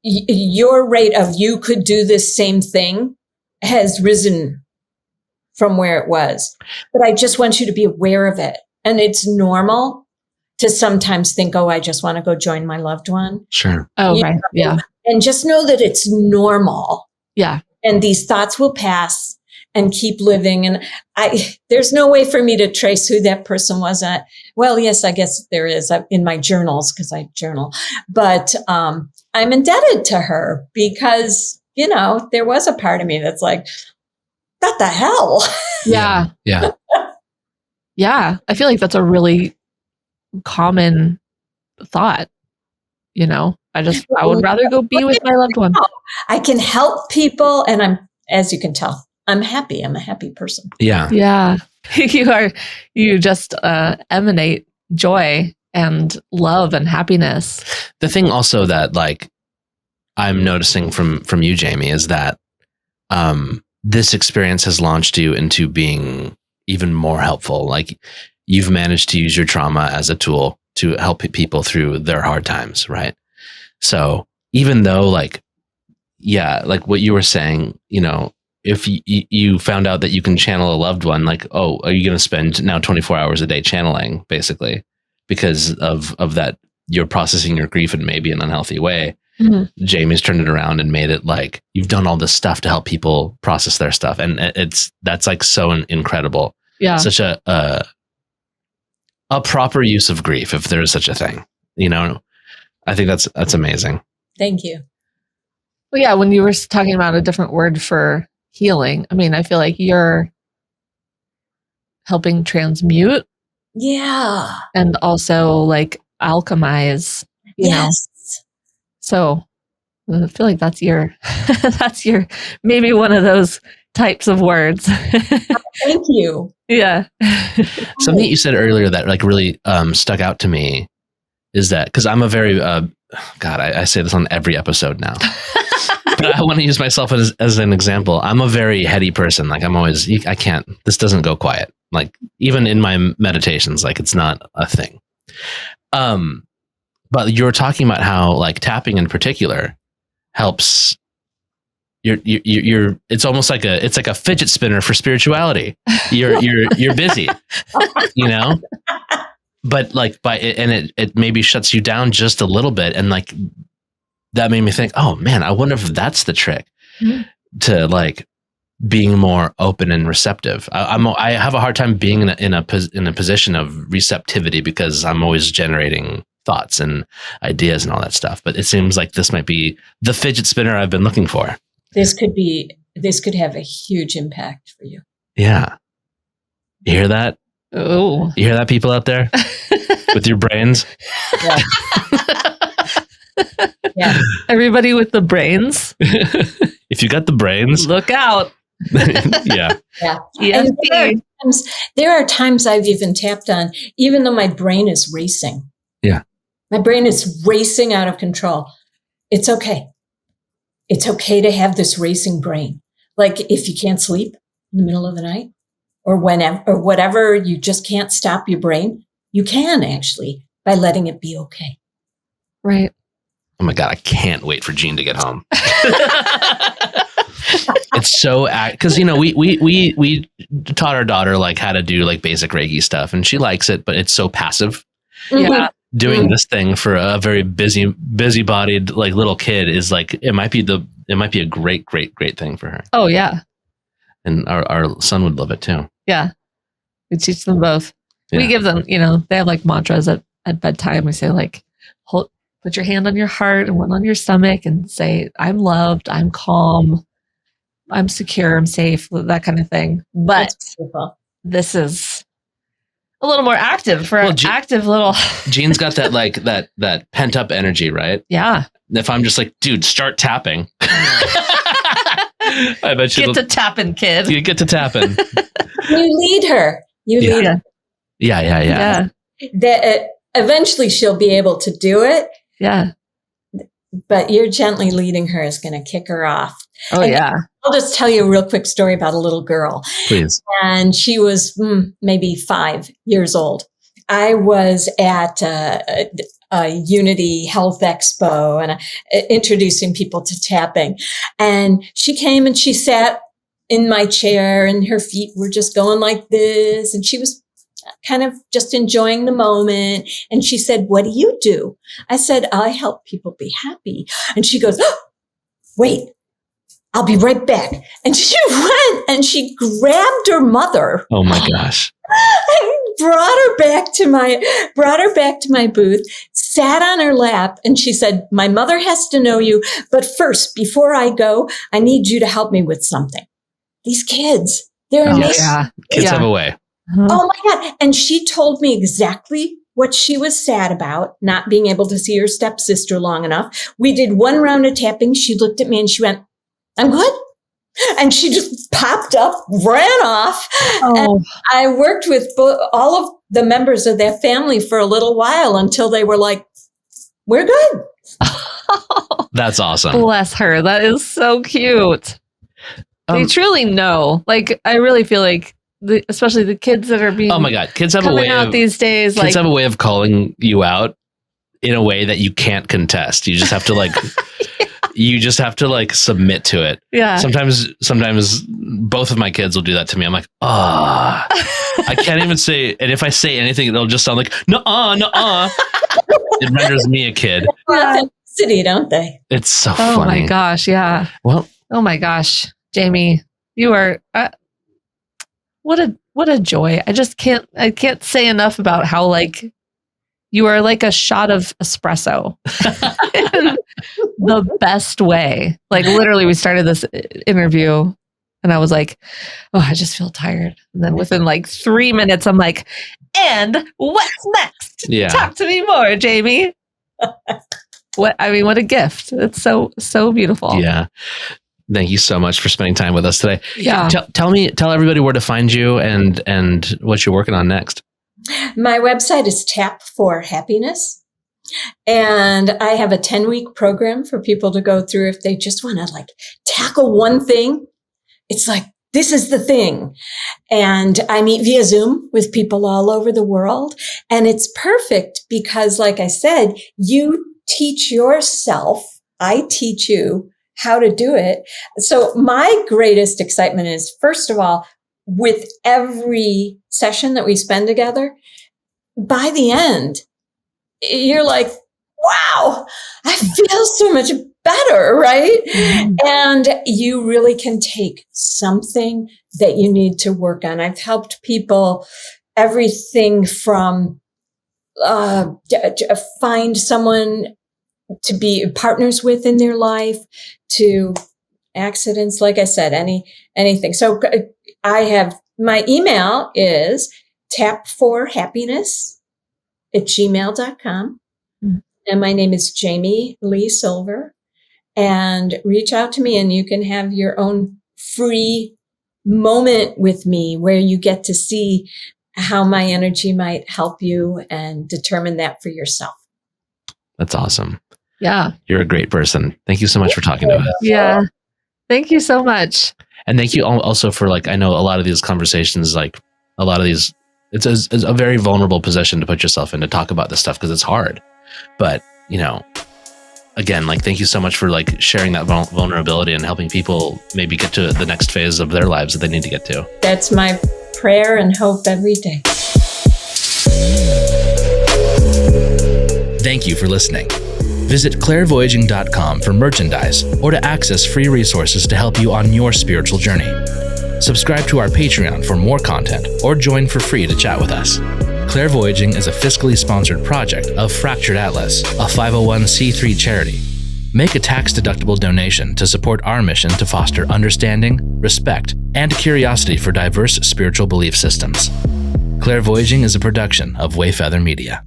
Speaker 3: your rate of you could do this same thing has risen from where it was. But I just want you to be aware of it. And it's normal to sometimes think, oh, I just want to go join my loved one.
Speaker 2: Sure.
Speaker 1: Oh, right. Yeah.
Speaker 3: And just know that it's normal.
Speaker 1: Yeah.
Speaker 3: And these thoughts will pass and keep living. And there's no way for me to trace who that person was. Well, yes, I guess there is in my journals, because I journal, but I'm indebted to her because, there was a part of me that's like, what the hell?
Speaker 1: Yeah.
Speaker 2: Yeah.
Speaker 1: Yeah. I feel like that's a really common thought. I would rather go be with my loved one.
Speaker 3: I can help people. And as you can tell, I'm happy. I'm a happy person.
Speaker 2: Yeah.
Speaker 1: Yeah. You just emanate joy and love and happiness.
Speaker 2: The thing also that like I'm noticing from you, Jamie, is that this experience has launched you into being even more helpful. Like you've managed to use your trauma as a tool to help people through their hard times, right? So even though like what you were saying, if you found out that you can channel a loved one, like, oh, are you going to spend now 24 hours a day channeling, basically, because of that, you're processing your grief in maybe an unhealthy way. Mm-hmm. Jamie's turned it around and made it like you've done all this stuff to help people process their stuff, and that's like so incredible.
Speaker 1: Yeah,
Speaker 2: such a proper use of grief, if there is such a thing. I think that's amazing.
Speaker 3: Thank you.
Speaker 1: Well, yeah, when you were talking about a different word for healing, I mean, I feel like you're helping transmute.
Speaker 3: Yeah.
Speaker 1: And also like alchemize, you know. So I feel like that's your maybe one of those types of words.
Speaker 3: Thank you.
Speaker 1: Yeah.
Speaker 2: Something you said earlier that like really stuck out to me is that, because I'm a very God, I say this on every episode now. But I want to use myself as an example. I'm a very heady person. Like I'm always, this doesn't go quiet. Like even in my meditations, like it's not a thing. But you're talking about how like tapping in particular helps. You're it's almost like it's like a fidget spinner for spirituality. You're busy, but like it maybe shuts you down just a little bit. And like, that made me think, oh man, I wonder if that's the trick to like being more open and receptive. I have a hard time being in a position of receptivity because I'm always generating thoughts and ideas and all that stuff. But it seems like this might be the fidget spinner I've been looking for.
Speaker 3: This could have a huge impact for you.
Speaker 2: Yeah. You hear that?
Speaker 1: Oh,
Speaker 2: you hear that, people out there with your brains?
Speaker 3: Yeah. Yeah.
Speaker 1: Everybody with the brains.
Speaker 2: If you got the brains,
Speaker 1: look out.
Speaker 2: Yeah.
Speaker 3: Yeah.
Speaker 1: EFT.
Speaker 3: There are times I've even tapped on, even though my brain is racing.
Speaker 2: Yeah.
Speaker 3: My brain is racing out of control. It's okay. It's okay to have this racing brain. Like if you can't sleep in the middle of the night or whenever or whatever, you just can't stop your brain. You can actually by letting it be okay.
Speaker 1: Right.
Speaker 2: Oh my God, I can't wait for Jean to get home. It's so because we taught our daughter like how to do like basic Reiki stuff, and she likes it, but it's so passive.
Speaker 1: Yeah.
Speaker 2: Doing this thing for a very busy-bodied like little kid is like it might be a great thing for her.
Speaker 1: Oh yeah.
Speaker 2: And our son would love it too.
Speaker 1: Yeah. We teach them both. Yeah. We give them, they have like mantras at bedtime. We say like, put your hand on your heart and one on your stomach and say, I'm loved, I'm calm, I'm secure, I'm safe, that kind of thing. But this is a little more active for active little.
Speaker 2: Jean's got that like that pent up energy, right?
Speaker 1: Yeah.
Speaker 2: If I'm just like, dude, start tapping. I bet you
Speaker 1: get to tapping, kid.
Speaker 2: You get to tapping.
Speaker 3: You lead her. You lead her.
Speaker 2: Yeah.
Speaker 3: that eventually she'll be able to do it.
Speaker 1: Yeah.
Speaker 3: But you're gently leading her is going to kick her off.
Speaker 1: Oh,
Speaker 3: And
Speaker 1: yeah.
Speaker 3: I'll just tell you a real quick story about a little girl.
Speaker 2: Please.
Speaker 3: And she was maybe 5 years old. I was at a Unity Health Expo and introducing people to tapping. And she came and she sat in my chair and her feet were just going like this. And she was kind of just enjoying the moment. And she said, "What do you do?" I said, "I help people be happy." And she goes, "Oh, wait, I'll be right back." And she went and she grabbed her mother.
Speaker 2: Oh my gosh.
Speaker 3: And brought her back to my booth, sat on her lap, and she said, "My mother has to know you, but first, before I go, I need you to help me with something." These kids, they're amazing.
Speaker 1: Yeah.
Speaker 2: Kids have a way.
Speaker 3: Oh my God. And she told me exactly what she was sad about, not being able to see her stepsister long enough. We did one round of tapping. She looked at me and she went, "I'm good." And she just popped up, ran off.
Speaker 1: Oh.
Speaker 3: And I worked with all of the members of that family for a little while until they were like, "We're good."
Speaker 2: That's awesome.
Speaker 1: Bless her. That is so cute. They truly know. Like, I really feel like, especially the kids that are being
Speaker 2: Oh my God. Kids have a way
Speaker 1: out these days.
Speaker 2: Kids have a way of calling you out in a way that you can't contest. You just have to like, you just have to like submit to it.
Speaker 1: Yeah.
Speaker 2: Sometimes both of my kids will do that to me. I'm like, I can't even say, and if I say anything, it'll just sound like, nuh-uh. It renders me a kid.
Speaker 3: City, don't they?
Speaker 2: It's so
Speaker 1: Oh
Speaker 2: funny.
Speaker 1: my gosh. Yeah.
Speaker 2: Well,
Speaker 1: oh my gosh, Jamie, you are, what a joy. I can't say enough about how like you are like a shot of espresso in the best way. Like literally we started this interview and I was like, "Oh, I just feel tired." And then within like 3 minutes, I'm like, "And what's next?
Speaker 2: Yeah.
Speaker 1: Talk to me more, Jamie." What a gift. It's so beautiful.
Speaker 2: yeah. Thank you so much for spending time with us today.
Speaker 1: Yeah.
Speaker 2: Tell everybody where to find you and what you're working on next.
Speaker 3: My website is Tap for Happiness. And I have a 10-week program for people to go through if they just want to like tackle one thing. It's like, this is the thing. And I meet via Zoom with people all over the world. And it's perfect because, like I said, you teach yourself, I teach you how to do it. So my greatest excitement is, first of all, with every session that we spend together, by the end, you're like, "Wow, I feel so much better," right? Mm-hmm. And you really can take something that you need to work on. I've helped people everything from find someone to be partners with in their life, to accidents, like I said, anything. So I have, my email is tapforhappiness@gmail.com. Mm-hmm. And my name is Jamie Lee Silver. And reach out to me and you can have your own free moment with me where you get to see how my energy might help you and determine that for yourself.
Speaker 2: That's awesome.
Speaker 1: Yeah.
Speaker 2: You're a great person. Thank you so much for talking to us.
Speaker 1: Yeah. Thank you so much.
Speaker 2: And thank you also for like, I know a lot of these conversations, like a lot of these, it's a very vulnerable position to put yourself in to talk about this stuff because it's hard. But, you know, again, like, thank you so much for like sharing that vulnerability and helping people maybe get to the next phase of their lives that they need to get to.
Speaker 3: That's my prayer and hope every day.
Speaker 2: Thank you for listening. Visit clairvoyaging.com for merchandise or to access free resources to help you on your spiritual journey. Subscribe to our Patreon for more content or join for free to chat with us. Clairvoyaging is a fiscally sponsored project of Fractured Atlas, a 501c3 charity. Make a tax-deductible donation to support our mission to foster understanding, respect, and curiosity for diverse spiritual belief systems. Clairvoyaging is a production of Wayfeather Media.